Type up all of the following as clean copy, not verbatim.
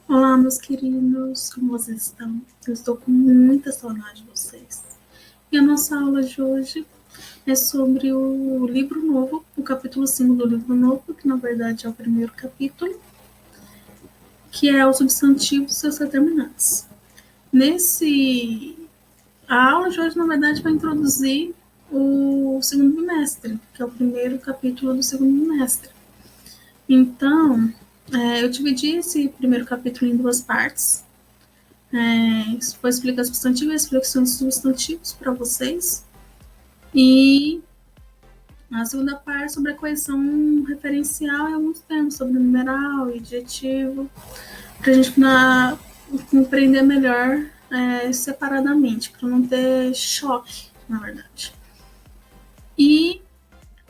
Olá, meus queridos, como vocês estão? Eu estou com muita saudade de vocês. E a nossa aula de hoje é sobre o livro novo, o capítulo 5 do livro novo, que na verdade é o primeiro capítulo, que é os substantivos e seus determinantes. A aula de hoje, na verdade, vai introduzir o segundo bimestre, que é o primeiro capítulo do segundo bimestre. Então, eu dividi esse primeiro capítulo em duas partes. Vou explicar substantivo e as flexões substantivos para vocês. E a segunda parte sobre a coesão referencial e alguns termos sobre numeral e adjetivo, para a gente compreender melhor separadamente, para não ter choque, na verdade. E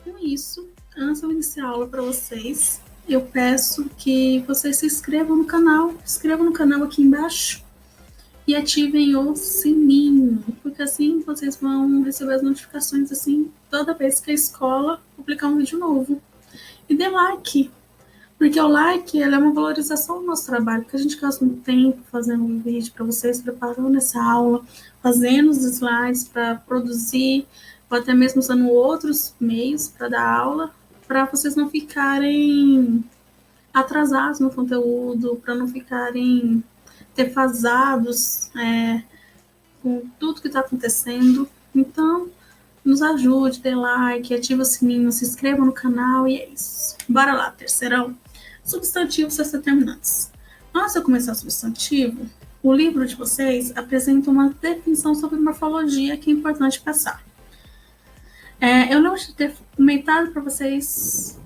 com isso, antes de eu iniciar a aula para vocês, eu peço que vocês se inscrevam no canal, aqui embaixo e ativem o sininho, porque assim vocês vão receber as notificações assim toda vez que a escola publicar um vídeo novo. E dê like, porque o like ele é uma valorização do nosso trabalho, porque a gente gasta um tempo fazendo um vídeo para vocês, preparando essa aula, fazendo os slides para produzir, ou até mesmo usando outros meios para dar aula, para vocês não ficarem atrasados no conteúdo, para não ficarem defasados com tudo que está acontecendo. Então, nos ajude, dê like, ative o sininho, se inscreva no canal e é isso. Bora lá, terceirão. Substantivos e determinantes. Antes de eu começar o substantivo, o livro de vocês apresenta uma definição sobre morfologia que é importante passar. Eu não vou ter comentado para vocês,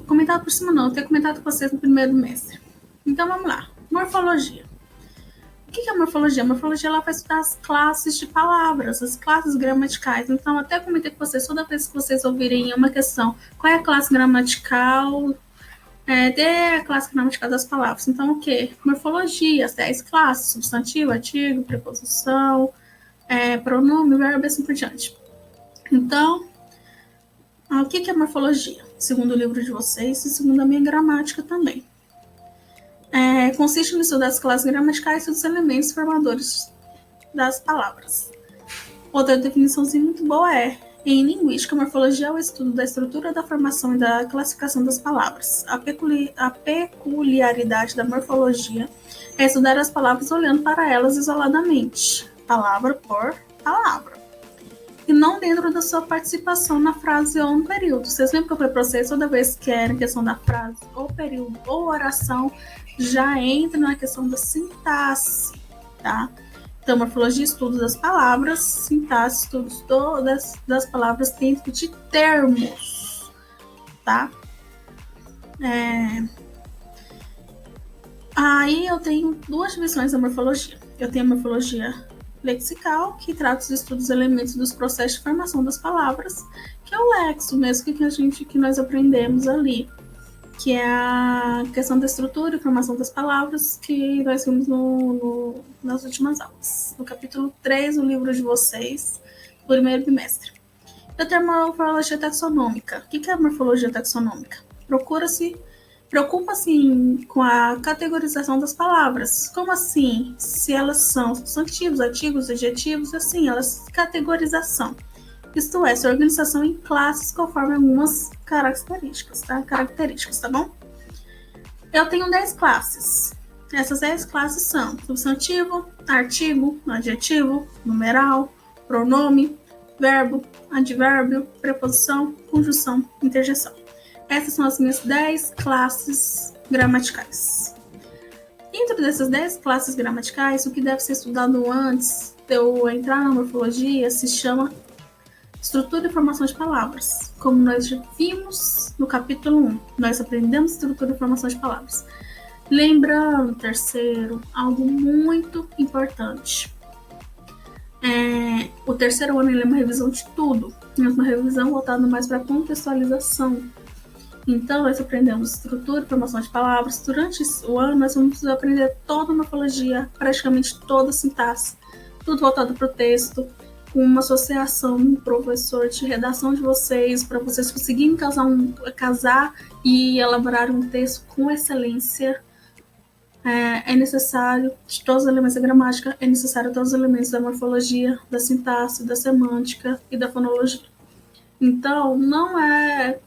comentado por cima não, eu tenho comentado com vocês no primeiro bimestre. Então vamos lá. Morfologia. O que é a morfologia? A morfologia ela vai estudar as classes de palavras, as classes gramaticais. Então, até comentei com vocês, toda vez que vocês ouvirem uma questão, qual é a classe gramatical? Dê a classe gramatical das palavras. Então, o que? Morfologia, as 10 classes, substantivo, artigo, preposição, pronome, verbo e assim por diante. Então, o que é morfologia? Segundo o livro de vocês e segundo a minha gramática também. Consiste no estudo das classes gramaticais e dos elementos formadores das palavras. Outra definiçãozinha muito boa em linguística, a morfologia é o estudo da estrutura, da formação e da classificação das palavras. A peculiaridade da morfologia é estudar as palavras olhando para elas isoladamente, palavra por palavra, e não dentro da sua participação na frase ou no período. Vocês lembram que eu falei para vocês, toda vez que era questão da frase, ou período, ou oração, já entra na questão da sintaxe, tá? Então, morfologia, estudo das palavras, sintaxe, estudos das palavras dentro de termos, tá? Aí eu tenho duas divisões da morfologia. Eu tenho a morfologia lexical, que trata os estudos dos elementos dos processos de formação das palavras, que é o lexo mesmo que nós aprendemos ali, que é a questão da estrutura e formação das palavras que nós vimos nas últimas aulas. No capítulo 3 do livro de vocês, do primeiro bimestre. Eu tenho a morfologia taxonômica. O que é a morfologia taxonômica? Preocupa-se com a categorização das palavras. Como assim? Se elas são substantivos, artigos, adjetivos, assim, elas categorização. Isto é, sua organização em classes conforme algumas características, tá bom? Eu tenho 10 classes. Essas 10 classes são substantivo, artigo, adjetivo, numeral, pronome, verbo, advérbio, preposição, conjunção, interjeção. Essas são as minhas 10 classes gramaticais. Dentro dessas 10 classes gramaticais, o que deve ser estudado antes de eu entrar na morfologia se chama estrutura e formação de palavras. Como nós já vimos no capítulo 1, nós aprendemos estrutura e formação de palavras. Lembrando, terceiro, algo muito importante. O terceiro ano ele é uma revisão de tudo, uma revisão voltada mais para contextualização. Então, nós aprendemos estrutura e formação de palavras. Durante o ano, nós vamos aprender toda a morfologia, praticamente toda a sintaxe, tudo voltado para o texto, com uma associação, um professor de redação de vocês, para vocês conseguirem casar e elaborar um texto com excelência. É necessário de todos os elementos da gramática, é necessário todos os elementos da morfologia, da sintaxe, da semântica e da fonologia. Então, não é...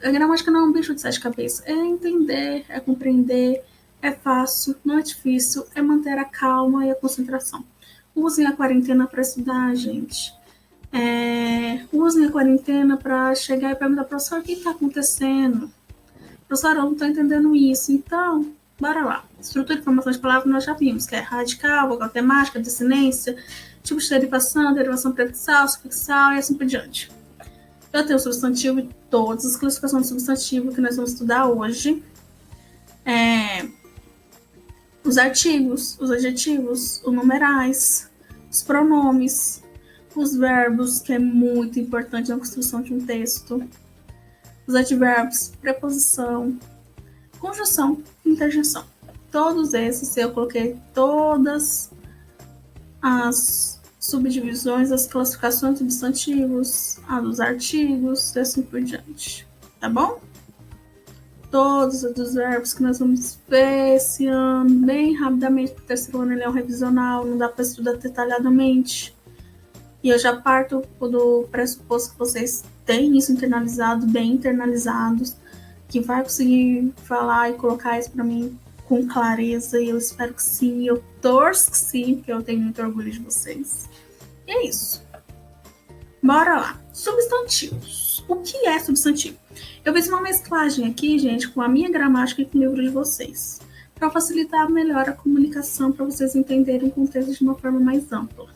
A gramática não é um bicho de sete cabeças. É entender, é compreender, é fácil, não é difícil, é manter a calma e a concentração. Usem a quarentena para estudar, gente. Usem a quarentena para chegar e perguntar, professor, o que está acontecendo? Professor, eu não estou entendendo isso. Então, bora lá. Estrutura de formação de palavras nós já vimos, que é radical, vogal temática, desinência, tipo de derivação prefixal, sufixal e assim por diante. Eu tenho o substantivo e todas as classificações de substantivo que nós vamos estudar hoje. Os artigos, os adjetivos, os numerais, os pronomes, os verbos, que é muito importante na construção de um texto, os advérbios, preposição, conjunção e interjeição. Todos esses eu coloquei todas as subdivisões, as classificações de substantivos, a dos artigos e assim por diante. Tá bom? Todos os verbos que nós vamos ver esse ano, bem rapidamente, porque o terceiro ano ele é um revisional, não dá para estudar detalhadamente. E eu já parto do pressuposto que vocês têm isso internalizado, bem internalizados, que vai conseguir falar e colocar isso para mim com clareza, e eu espero que sim, eu torço que sim, porque eu tenho muito orgulho de vocês. E é isso. Bora lá. Substantivos. O que é substantivo? Eu fiz uma mesclagem aqui, gente, com a minha gramática e com o livro de vocês, para facilitar melhor a comunicação, para vocês entenderem o contexto de uma forma mais ampla.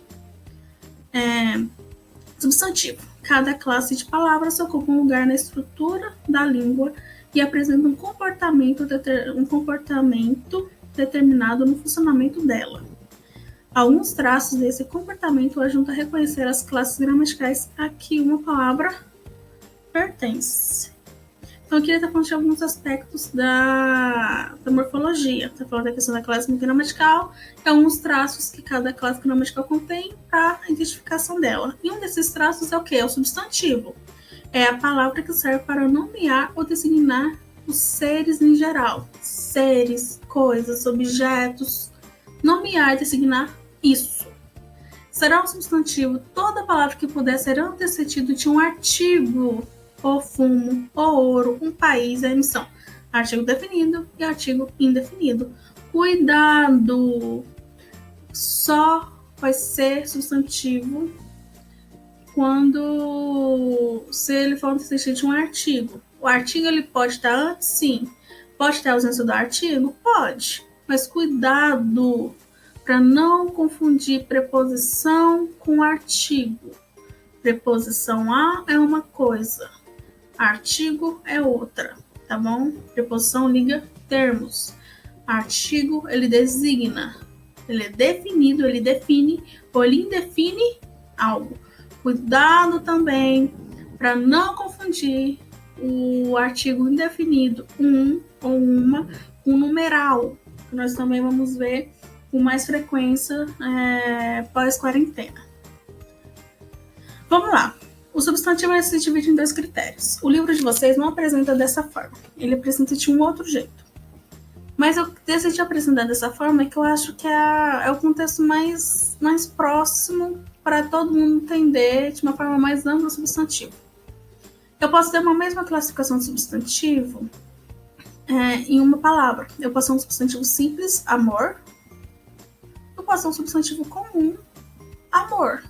Substantivo. Cada classe de palavras ocupa um lugar na estrutura da língua e apresenta um comportamento determinado no funcionamento dela. Alguns traços desse comportamento ajudam a reconhecer as classes gramaticais a que uma palavra pertence. Então, eu queria estar falando de alguns aspectos da morfologia. Estou falando da questão da classe gramatical e alguns traços que cada classe gramatical contém para a identificação dela. E um desses traços é o quê? É o substantivo. É a palavra que serve para nomear ou designar os seres em geral. Seres, coisas, objetos. Nomear e designar isso. Será um substantivo toda palavra que puder ser antecedido de um artigo, ou fumo, ou ouro, um país, a emissão. Artigo definido e artigo indefinido. Cuidado! Só vai ser substantivo quando se ele for antecedido de um artigo. O artigo ele pode estar antes, sim. Pode ter a ausência do artigo? Pode. Mas cuidado para não confundir preposição com artigo. Preposição a é uma coisa, artigo é outra, tá bom? Preposição liga termos. Artigo, ele designa. Ele é definido, ele define ou ele indefine algo. Cuidado também para não confundir o artigo indefinido, um ou uma, com numeral, que nós também vamos ver com mais frequência pós-quarentena. Vamos lá. O substantivo se divide em dois critérios. O livro de vocês não apresenta dessa forma. Ele apresenta de um outro jeito. Mas eu decidi apresentar dessa forma que eu acho que é o contexto mais próximo para todo mundo entender de uma forma mais ampla o substantivo. Eu posso ter uma mesma classificação de substantivo em uma palavra. Eu posso ter um substantivo simples, amor. Eu posso ter um substantivo comum, amor.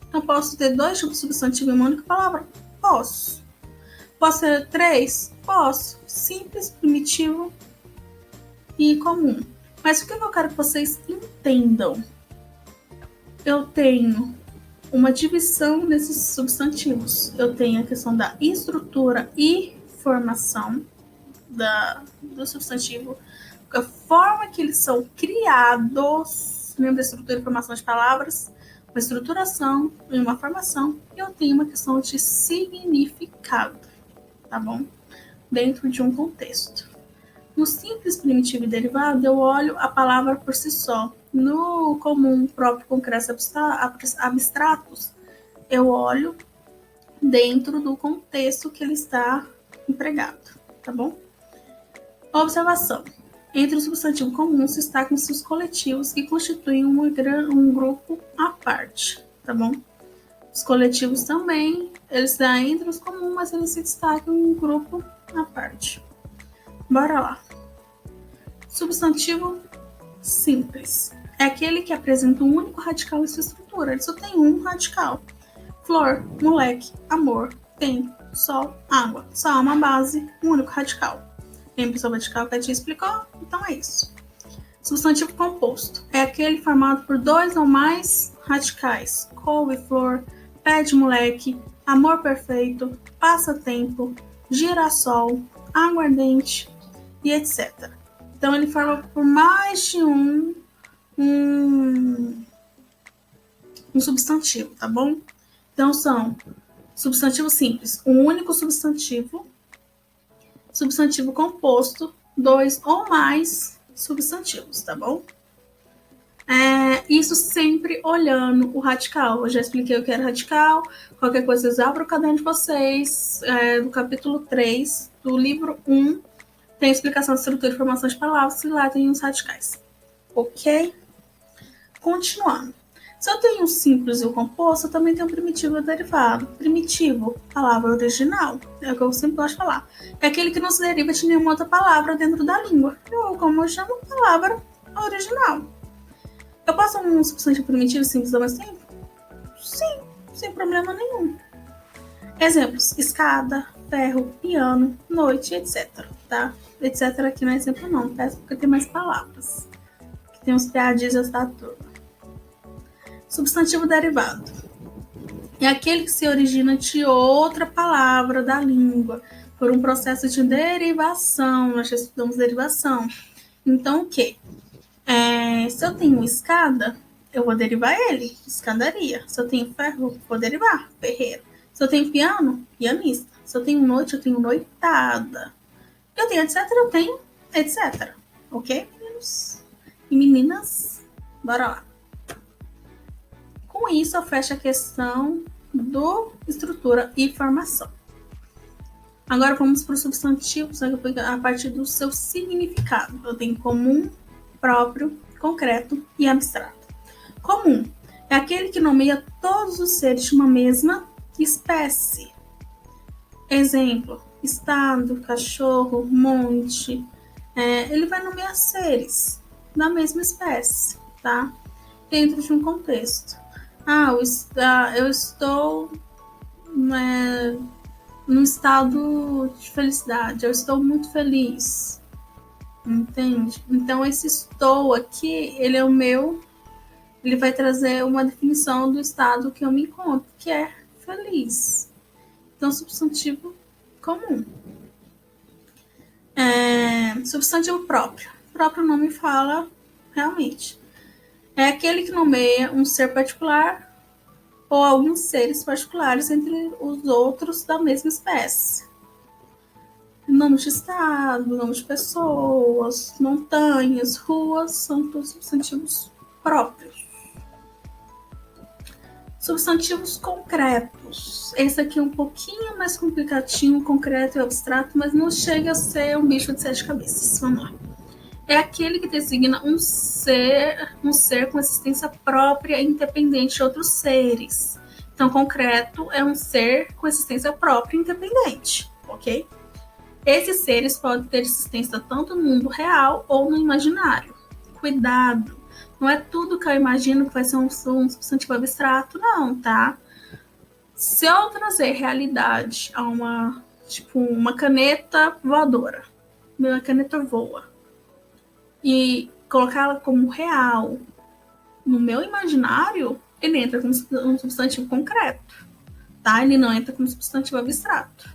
Então, posso ter dois tipos de substantivo em uma única palavra? Posso. Posso ter três? Posso. Simples, primitivo e comum. Mas o que eu quero que vocês entendam? Eu tenho uma divisão desses substantivos. Eu tenho a questão da estrutura e formação do substantivo, a forma que eles são criados, lembra da estrutura e formação de palavras, uma estruturação e uma formação, e eu tenho uma questão de significado, tá bom? Dentro de um contexto. No simples, primitivo e derivado, eu olho a palavra por si só. No comum, próprio, concreto, abstratos, eu olho dentro do contexto que ele está empregado, tá bom? Observação. Entre o substantivo comum se destacam-se os coletivos que constituem um grupo à parte, tá bom? Os coletivos também, eles estão entre os comuns, mas eles se destacam em um grupo à parte. Bora lá. Substantivo simples. É aquele que apresenta um único radical em sua estrutura. Ele só tem um radical. Flor, moleque, amor, tempo, sol, água. Só há uma base, um único radical. Lembra o radical que a tia explicou? Então é isso. Substantivo composto. É aquele formado por dois ou mais radicais. Couve-flor, pé de moleque, amor perfeito, passatempo, girassol, aguardente e etc. Então ele forma por mais de um substantivo, tá bom? Então são substantivo simples, um único substantivo, substantivo composto, dois ou mais substantivos, tá bom? Isso sempre olhando o radical. Eu já expliquei o que era radical. Qualquer coisa, vocês abram o caderno de vocês, do capítulo 3, do livro 1, tem explicação de estrutura e formação de palavras, e lá tem os radicais. Ok? Continuando. Se eu tenho o simples e o composto, eu também tenho o primitivo e o derivado. Primitivo, palavra original, é o que eu sempre gosto de falar. É aquele que não se deriva de nenhuma outra palavra dentro da língua. Ou como eu chamo, palavra original. Eu posso um substantivo primitivo simples ao mesmo tempo? Sim, sem problema nenhum. Exemplos: escada, ferro, piano, noite, etc. Tá? Etc. aqui não é exemplo não, peço porque tem mais palavras. Que tem uns piadinhas da turma. Substantivo derivado. É aquele que se origina de outra palavra da língua, por um processo de derivação. Nós já estudamos derivação. Então, o quê? Se eu tenho escada, eu vou derivar ele, escadaria. Se eu tenho ferro, vou derivar, ferreiro. Se eu tenho piano, pianista. Se eu tenho noite, eu tenho noitada. Eu tenho etc, eu tenho etc. Ok, meninos e meninas? Bora lá. Com isso, eu fecho a questão do estrutura e formação. Agora vamos para os substantivos a partir do seu significado. Eu tenho comum, próprio, concreto e abstrato. Comum é aquele que nomeia todos os seres de uma mesma espécie. Exemplo: estado, cachorro, monte. Ele vai nomear seres da mesma espécie, tá? Dentro de um contexto. Eu estou num estado de felicidade. Eu estou muito feliz. Entende? Então, esse estou aqui, ele é o meu. Ele vai trazer uma definição do estado que eu me encontro, que é feliz. Então, substantivo comum. Substantivo próprio. O próprio nome fala realmente. É aquele que nomeia um ser particular ou alguns seres particulares entre os outros da mesma espécie. Nome de estado, nome de pessoas, montanhas, ruas, são todos substantivos próprios. Substantivos concretos. Esse aqui é um pouquinho mais complicadinho, concreto e abstrato, mas não chega a ser um bicho de 7 cabeças. Vamos lá. É aquele que designa um ser com existência própria e independente de outros seres. Então, concreto é um ser com existência própria e independente, ok? Esses seres podem ter existência tanto no mundo real ou no imaginário. Cuidado! Não é tudo que eu imagino que vai ser um substantivo abstrato, não, tá? Se eu trazer realidade a uma caneta voadora, uma caneta voa, e colocá-la como real no meu imaginário, ele entra como um substantivo concreto, tá? Ele não entra como substantivo abstrato.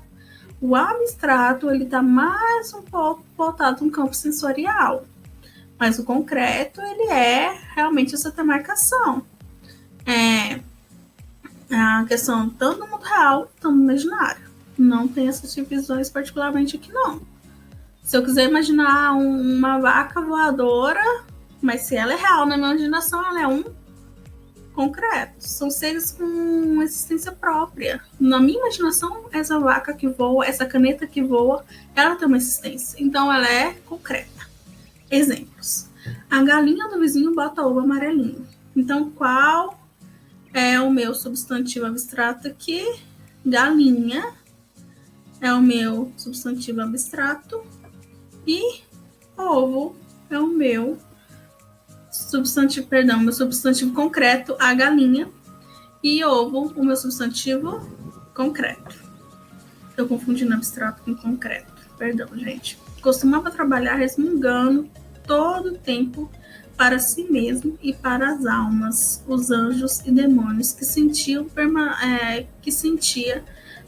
O abstrato, ele tá mais um pouco voltado no campo sensorial, mas o concreto, ele é realmente essa demarcação. A questão tanto no mundo real, tanto no imaginário. Não tem essas divisões particularmente aqui, não. Se eu quiser imaginar uma vaca voadora, mas se ela é real na minha imaginação, ela é um concreto. São seres com existência própria. Na minha imaginação, essa vaca que voa, essa caneta que voa, ela tem uma existência. Então, ela é concreta. Exemplos. A galinha do vizinho bota ovo amarelinho. Então, qual é o meu substantivo abstrato aqui? Galinha é o meu substantivo abstrato e ovo é o meu substantivo concreto, a galinha, e ovo, o meu substantivo concreto. Estou confundindo abstrato com concreto. Perdão, gente. Costumava trabalhar resmungando todo o tempo para si mesmo e para as almas, os anjos e demônios que sentia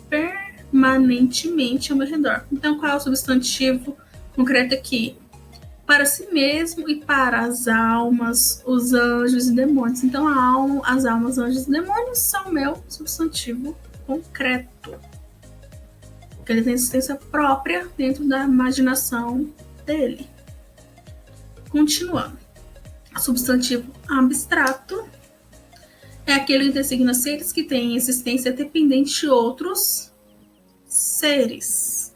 permanentemente ao meu redor. Então, qual é o substantivo concreto aqui? Para si mesmo e para as almas, os anjos e demônios. Então, as almas, anjos e demônios são meu substantivo concreto. Porque ele tem existência própria dentro da imaginação dele. Continuando. Substantivo abstrato é aquele que designa seres que têm existência dependente de outros seres.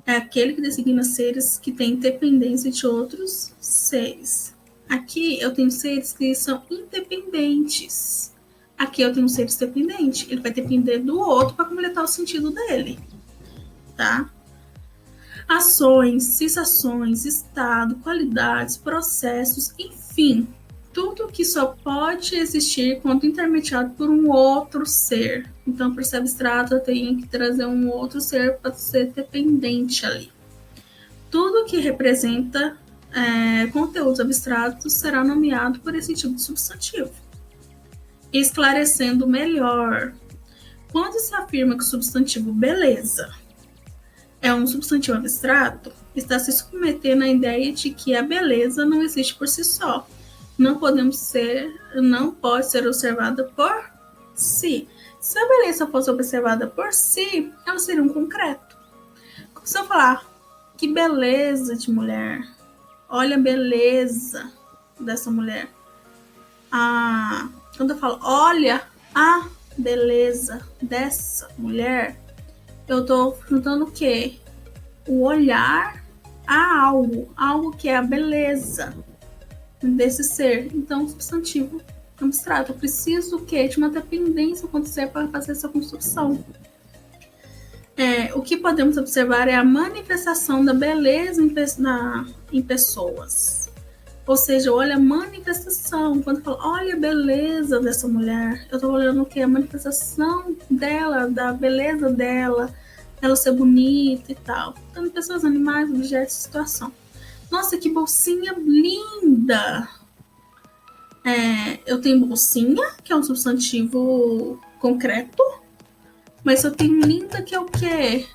É aquele que designa seres que têm dependência de outros seres. Aqui eu tenho seres que são independentes. Aqui eu tenho seres dependentes. Ele vai depender do outro para completar o sentido dele. Tá? Ações, sensações, estado, qualidades, processos, enfim, tudo que só pode existir quando intermediado por um outro ser. Então, para ser abstrato, eu tenho que trazer um outro ser para ser dependente ali. Tudo que representa conteúdos abstratos será nomeado por esse tipo de substantivo. Esclarecendo melhor, quando se afirma que o substantivo beleza é um substantivo abstrato, está se submetendo à ideia de que a beleza não existe por si só. Não pode ser observada por si. Se a beleza fosse observada por si, ela seria um concreto. Se eu falar, que beleza de mulher, olha a beleza dessa mulher. Quando eu falo, olha a beleza dessa mulher, eu estou juntando o quê? O olhar a algo que é a beleza desse ser. Então, substantivo abstrato. Eu preciso quê? De uma dependência acontecer para fazer essa construção. O que podemos observar é a manifestação da beleza em pessoas. Ou seja, olha a manifestação. Quando eu falo, olha a beleza dessa mulher, eu estou olhando o que? A manifestação dela, da beleza dela, ela ser bonita e tal. Então, pessoas, animais, objetos, situação. Nossa, que bolsinha linda! Eu tenho bolsinha, que é um substantivo concreto, mas eu tenho linda, que é o quê?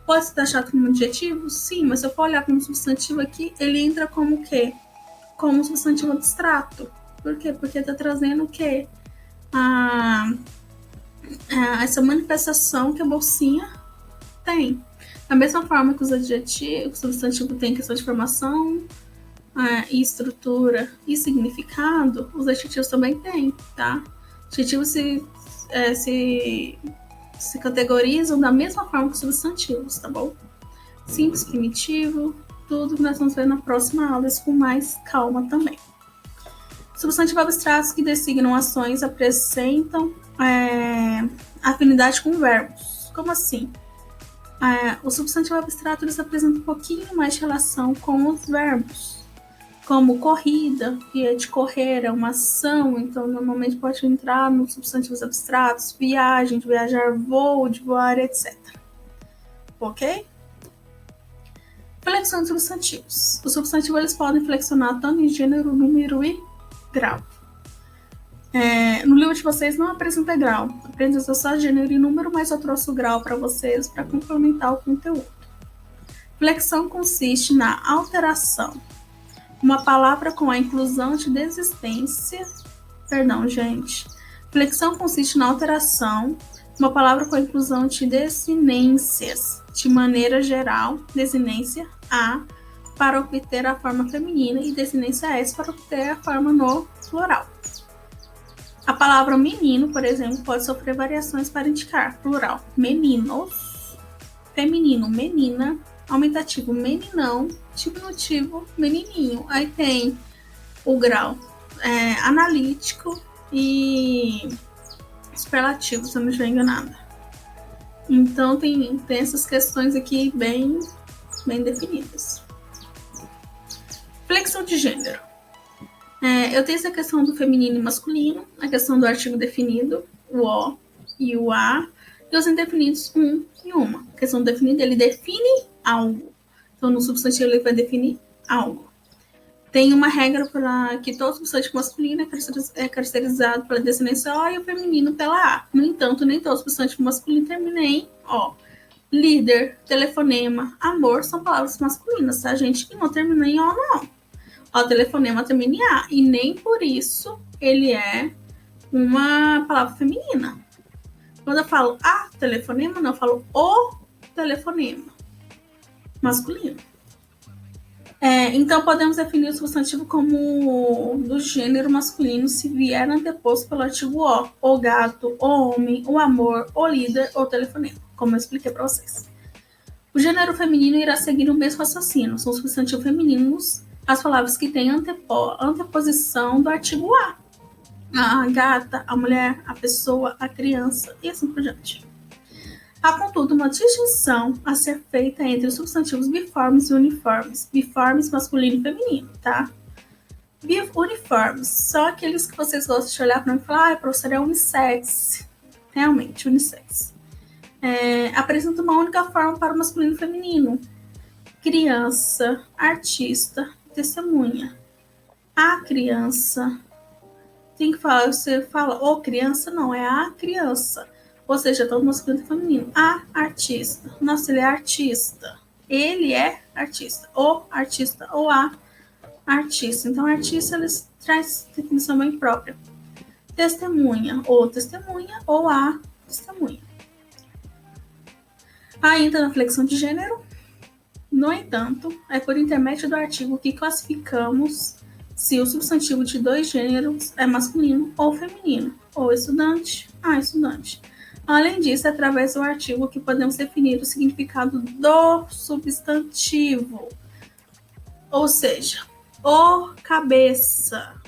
Pode ser taxado como adjetivo? Sim, mas se eu for olhar como substantivo aqui, ele entra como o quê? Como substantivo abstrato. Por quê? Porque está trazendo o quê? Essa manifestação que a bolsinha tem. Da mesma forma que os adjetivos, o substantivo tem questão de formação, e estrutura e significado, os adjetivos também têm, tá? Adjetivos se categorizam da mesma forma que os substantivos, tá bom? Simples, primitivo, tudo que nós vamos ver na próxima aula, isso com mais calma também. Substantivos abstratos que designam ações apresentam afinidade com verbos. Como assim? O substantivo abstrato eles apresenta um pouquinho mais de relação com os verbos, como corrida, que é de correr, é uma ação, então normalmente pode entrar nos substantivos abstratos, viagem, de viajar, voo, de voar, etc. Ok? Flexão de substantivos. Os substantivos eles podem flexionar tanto em gênero, número e grau. No livro de vocês não apresenta grau, apresenta só gênero e número, mas eu trouxe o grau para vocês para complementar o conteúdo. Flexão consiste na alteração. Uma palavra com a inclusão de desistência. Flexão consiste na alteração. Uma palavra com a inclusão de desinências. De maneira geral, desinência A para obter a forma feminina e desinência S para obter a forma no plural. A palavra menino, por exemplo, pode sofrer variações para indicar plural. Meninos, feminino, menina, aumentativo meninão, diminutivo menininho. Aí tem o grau analítico e superlativo, se eu não estiver enganada. Então tem essas questões aqui bem definidas. Flexão de gênero. Eu tenho essa questão do feminino e masculino, a questão do artigo definido, o O e o A, e os indefinidos, um e uma. A questão do definido, ele define algo. Então, no substantivo, ele vai definir algo. Tem uma regra para que todo substantivo masculino é caracterizado pela descendência O e o feminino pela A. No entanto, nem todo substantivo masculino termina em O. Líder, telefonema, amor são palavras masculinas, tá, gente? Que não terminam em O, não. O telefonema termina em A, e nem por isso ele é uma palavra feminina. Quando eu falo a telefonema, não, eu falo o telefonema masculino. Então, podemos definir o substantivo como do gênero masculino se vier anteposto pelo artigo o gato, o homem, o amor, o líder ou telefonema, como eu expliquei para vocês. O gênero feminino irá seguir o mesmo raciocínio. São substantivos femininos as palavras que têm anteposição do artigo a gata, a mulher, a pessoa, a criança e assim por diante. Há, contudo, uma distinção a ser feita entre os substantivos biformes e uniformes. Biformes masculino e feminino, tá? Uniformes, só aqueles que vocês gostam de olhar para mim e falar, professora, é unissex. Realmente, unissex. Apresenta uma única forma para o masculino e feminino. Criança, artista, testemunha. A criança. Tem que falar, você fala, ou criança, não, é a criança. Ou seja, tanto masculino e feminino. A artista. Nossa, ele é artista. Ele é artista. O artista ou a artista. Então, artista, eles traz definição bem própria. Testemunha ou a testemunha. Ainda na flexão de gênero, no entanto, é por intermédio do artigo que classificamos se o substantivo de dois gêneros é masculino ou feminino, ou estudante, a estudante. Além disso, é através do artigo que podemos definir o significado do substantivo. Ou seja, o cabeça.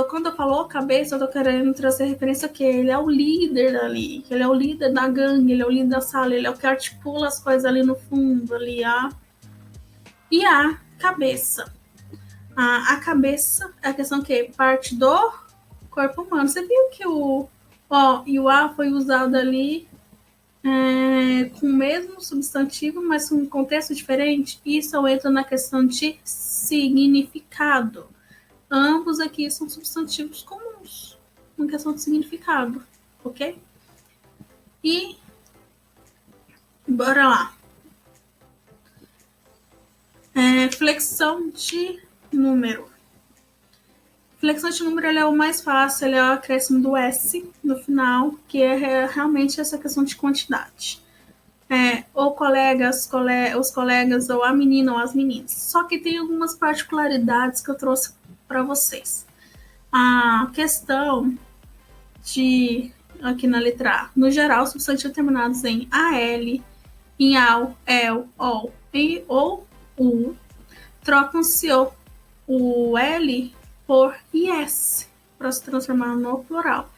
Quando eu falo o cabeça, eu tô querendo trazer referência que ele é o líder dali, ele é o líder da gangue, ele é o líder da sala, ele é o que articula as coisas ali no fundo, ali, E a cabeça. A cabeça é a questão que é parte do corpo humano. Você viu que o O e o A foi usado ali com o mesmo substantivo, mas com um contexto diferente? Isso entra na questão de significado. Ambos aqui são substantivos comuns, uma questão de significado, ok? E bora lá. Flexão de número. Flexão de número é o mais fácil, ele é o acréscimo do S no final, que é realmente essa questão de quantidade. Ou os colegas, ou a menina ou as meninas. Só que tem algumas particularidades que eu trouxe para vocês. A questão de, aqui na letra A, no geral, substantivos terminados em AL, em AL, EL, OL e ou U, trocam-se o L por IS, para se transformar no plural.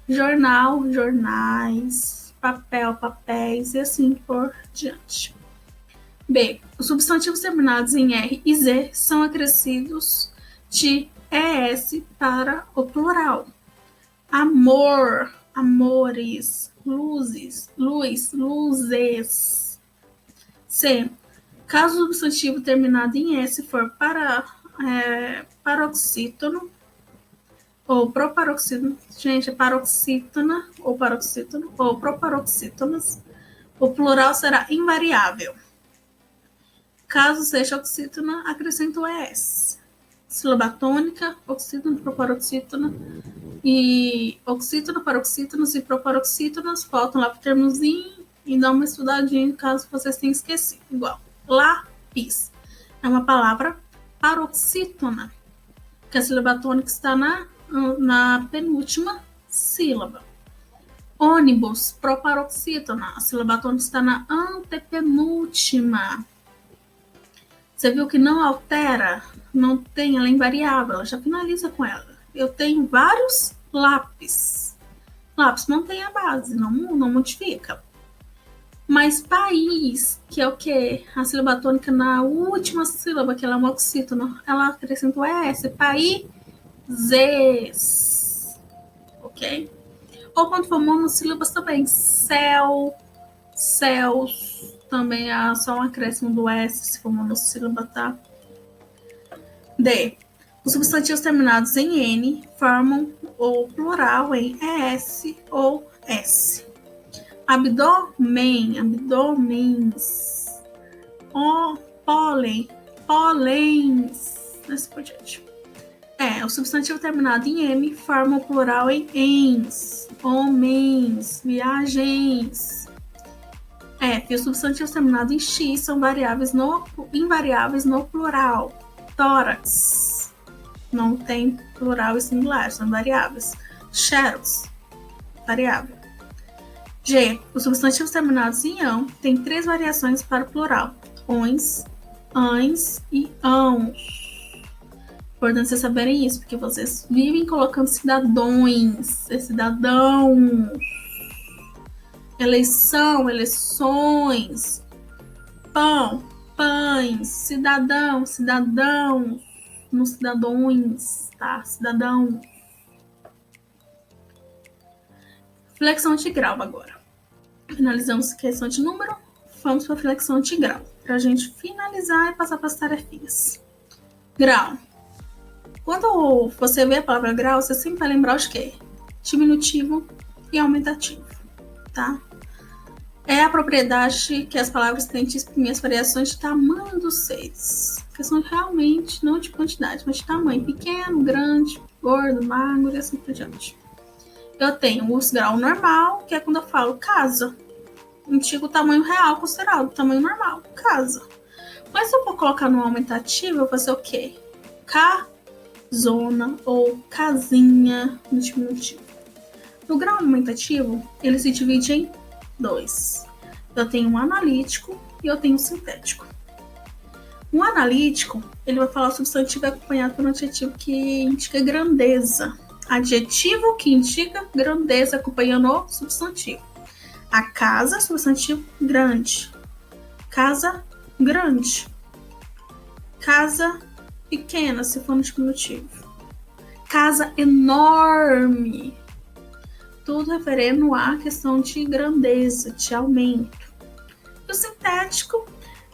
Jornal, jornais, papel, papéis e assim por diante. B. Os substantivos terminados em R e Z são acrescidos de ES para o plural. Amor, amores, luzes, luz, luzes. C. Caso o substantivo terminado em S for paroxítono ou proparoxítono, gente, é paroxítona ou paroxítono ou proparoxítonas, o plural será invariável. Caso seja oxítona, acrescento ES. Sílaba tônica, oxítono, proparoxítona e oxítona, paroxítonas e proparoxítonas, faltam lá para o termozinho e dá uma estudadinha caso vocês tenham esquecido. Igual, lápis é uma palavra paroxítona, que a sílaba tônica está na penúltima sílaba. Ônibus, proparoxítona. A sílaba tônica está na antepenúltima. Você viu que não altera? Não tem, ela é invariável, ela já finaliza com ela. Eu tenho vários lápis. Lápis mantém a base, não modifica. Mas país, que é o quê? A sílaba tônica na última sílaba, que ela é uma oxítona, ela acrescenta o ES. Países. Ok? Ou quando for monossílabas também. Céu, céus. Também há só um acréscimo do S, se for monossílaba, tá? D. Os substantivos terminados em N formam o plural em ES ou S. Abdômen, abdômens. Pólen, pólens. Assim por diante. O substantivo terminado em M forma o plural em ens, homens, viagens. F. Os substantivos terminados em X são invariáveis no plural. Tórax. Não tem plural e singular, são variáveis. Xerox. Variável. G. Os substantivos terminados em ão têm 3 variações para o plural. Ons, ães e ãos. Importante vocês saberem isso, porque vocês vivem colocando cidadãos, cidadãos. Eleição, eleições. Pão, pães. Cidadão, cidadãos. No cidadãos, tá? Cidadão. Flexão de grau agora. Finalizamos a questão de número. Vamos para a flexão de grau. Para a gente finalizar e passar para as tarefinhas. Grau. Quando você vê a palavra grau, você sempre vai lembrar os quê? Diminutivo e aumentativo, tá? É a propriedade que as palavras têm de exprimir as variações de tamanho dos seres. Questão realmente não de quantidade, mas de tamanho. Pequeno, grande, gordo, magro e assim por diante. Eu tenho o grau normal, que é quando eu falo casa. Antigo tamanho real considerado tamanho normal, casa. Mas se eu for colocar no aumentativo, eu vou fazer o quê? Zona ou casinha no diminutivo. No grau aumentativo, ele se divide em 2. Eu tenho um analítico e eu tenho um sintético. Um analítico, ele vai falar o substantivo acompanhado por um adjetivo que indica grandeza. Adjetivo que indica grandeza acompanhando o substantivo. A casa, substantivo grande. Casa grande. Casa pequena, se for no diminutivo. Casa enorme. Tudo referendo à questão de grandeza, de aumento. E o sintético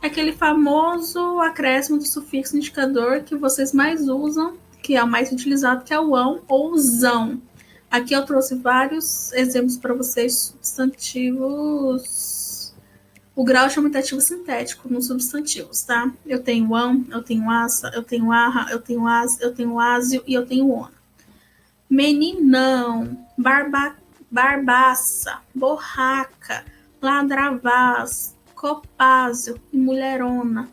é aquele famoso acréscimo do sufixo indicador que vocês mais usam, que é o mais utilizado, que é o ão ou zão. Aqui eu trouxe vários exemplos para vocês, substantivos. O grau de aumentativo sintético nos substantivos, tá? Eu tenho ão, eu tenho aça, eu tenho arra, eu tenho as, eu tenho ásio e eu tenho ona. Meninão, barbaça, borraca, ladravaz, copázio e mulherona.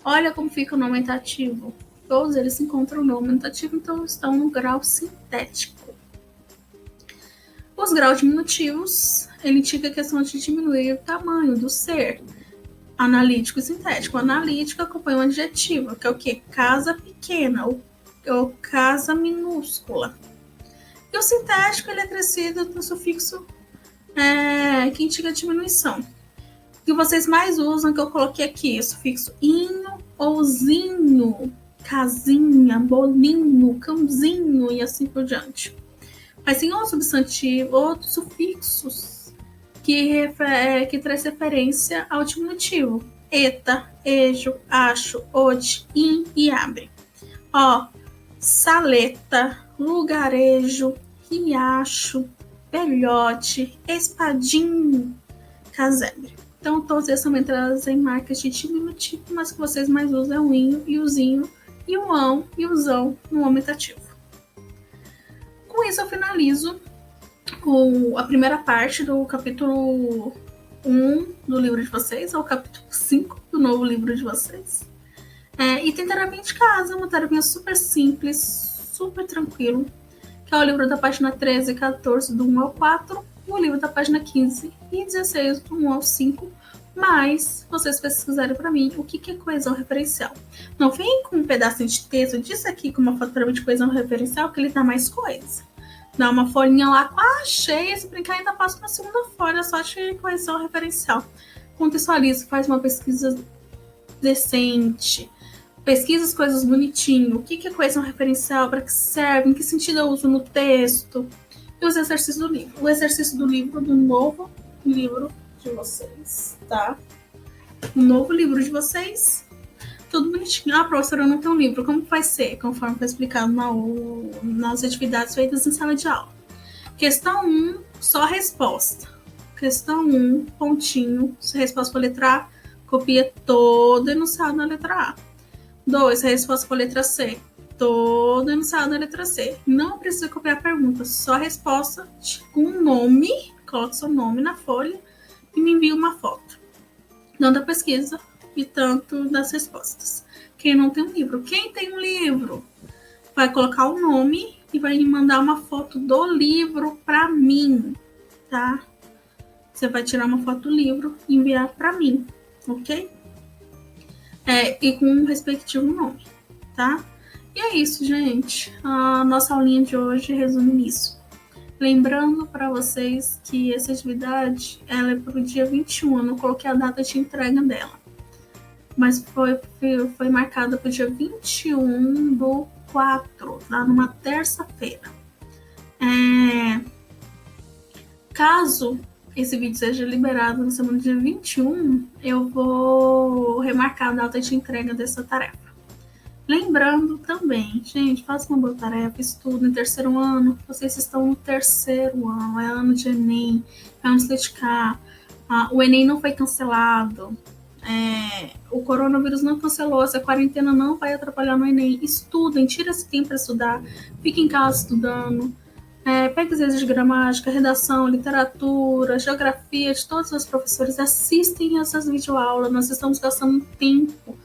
Olha como fica no aumentativo. Todos eles se encontram no aumentativo, então estão no grau sintético. Os graus diminutivos, ele indica a questão de diminuir o tamanho do ser. Analítico e sintético. O analítico acompanha um adjetivo, que é o quê? Casa pequena ou casa minúscula. E o sintético, ele é acrescido no sufixo que indica a diminuição. O que vocês mais usam, que eu coloquei aqui, é o sufixo inho ou zinho, casinha, bolinho, cãozinho e assim por diante. Mas tem outros substantivos, outros sufixos que traz referência ao diminutivo. Eta, ejo, acho, ode, in e abre. Saleta, lugarejo, riacho, velhote, espadinho, casebre. Então, todos esses são entradas em marcas de diminutivo, mas o que vocês mais usam é o inho e o zinho, e o ão e o zão no aumentativo. Com isso, eu finalizo a primeira parte do capítulo 1 do livro de vocês, ou capítulo 5 do novo livro de vocês. E tem terapia de casa, uma terapia super simples, super tranquilo, que é o livro da página 13 e 14, do 1 ao 4, o livro da página 15 e 16, do 1 ao 5, mas vocês pesquisarem para mim o que é coesão referencial. Não vem com um pedacinho de texto, diz aqui com uma foto para mim de coesão referencial, que ele dá mais coisa. Dá uma folhinha lá quase cheia, se brincar ainda passo para a segunda folha, só de coesão referencial. Contextualiza, faz uma pesquisa decente, pesquisa as coisas bonitinho, o que é coesão referencial, para que serve, em que sentido eu uso no texto, e os exercícios do livro. O exercício do livro, do novo livro de vocês, tá? O novo livro de vocês, tudo bonitinho. Ah, professora, eu não tenho um livro, como vai ser? Conforme foi explicado nas atividades feitas em sala de aula. Questão 1, só resposta. Questão 1, pontinho, se a resposta for letra A, copia todo o enunciado na letra A. 2, a resposta for letra C, todo o enunciado na letra C. Não precisa copiar a pergunta, só a resposta com o nome, coloca seu nome na folha e me envia uma foto. Tanto da pesquisa e tanto das respostas. Quem não tem um livro? Quem tem um livro vai colocar o nome e vai me mandar uma foto do livro para mim, tá? Você vai tirar uma foto do livro e enviar para mim, ok? E com um respectivo nome, tá? E é isso, gente. A nossa aulinha de hoje resume nisso. Lembrando para vocês que essa atividade ela é para o dia 21, eu não coloquei a data de entrega dela, mas foi marcada para o dia 21/4, tá? Numa terça-feira. Caso esse vídeo seja liberado na semana dia 21, eu vou remarcar a data de entrega dessa tarefa. Lembrando também, gente, faça uma boa tarefa, estudem terceiro ano, vocês estão no terceiro ano, é ano de Enem, é ano de se dedicar, o Enem não foi cancelado, o coronavírus não cancelou, essa quarentena não vai atrapalhar no Enem, estudem, tira esse tempo para estudar, fiquem em casa estudando, pegue exercícios de gramática, redação, literatura, geografia, de todos os professores, assistem essas videoaulas, nós estamos gastando tempo,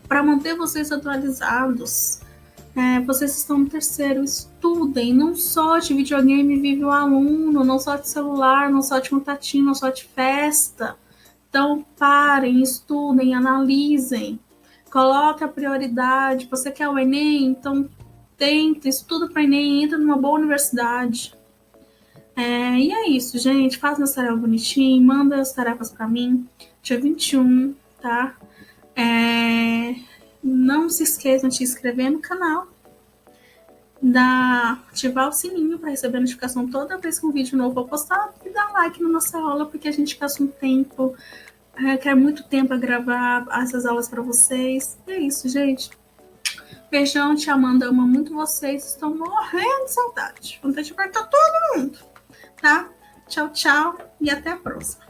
para manter vocês atualizados. Vocês estão no terceiro, estudem, não só de videogame vive o aluno, não só de celular, não só de contatinho, não só de festa. Então parem, estudem, analisem, coloque a prioridade. Você quer o Enem? Então tenta, estuda para o Enem, entra numa boa universidade. E é isso, gente, faz as tarefas bonitinho, manda as tarefas para mim, dia 21, tá? Não se esqueçam de se inscrever no canal, ativar o sininho para receber a notificação toda vez que um vídeo novo for postado e dar like na nossa aula, porque a gente gasta um tempo, quer muito tempo a gravar essas aulas para vocês. E é isso, gente. Beijão, te Amanda ama muito vocês, estão morrendo de saudade. Vontade de apertar todo mundo, tá? Tchau, tchau e até a próxima.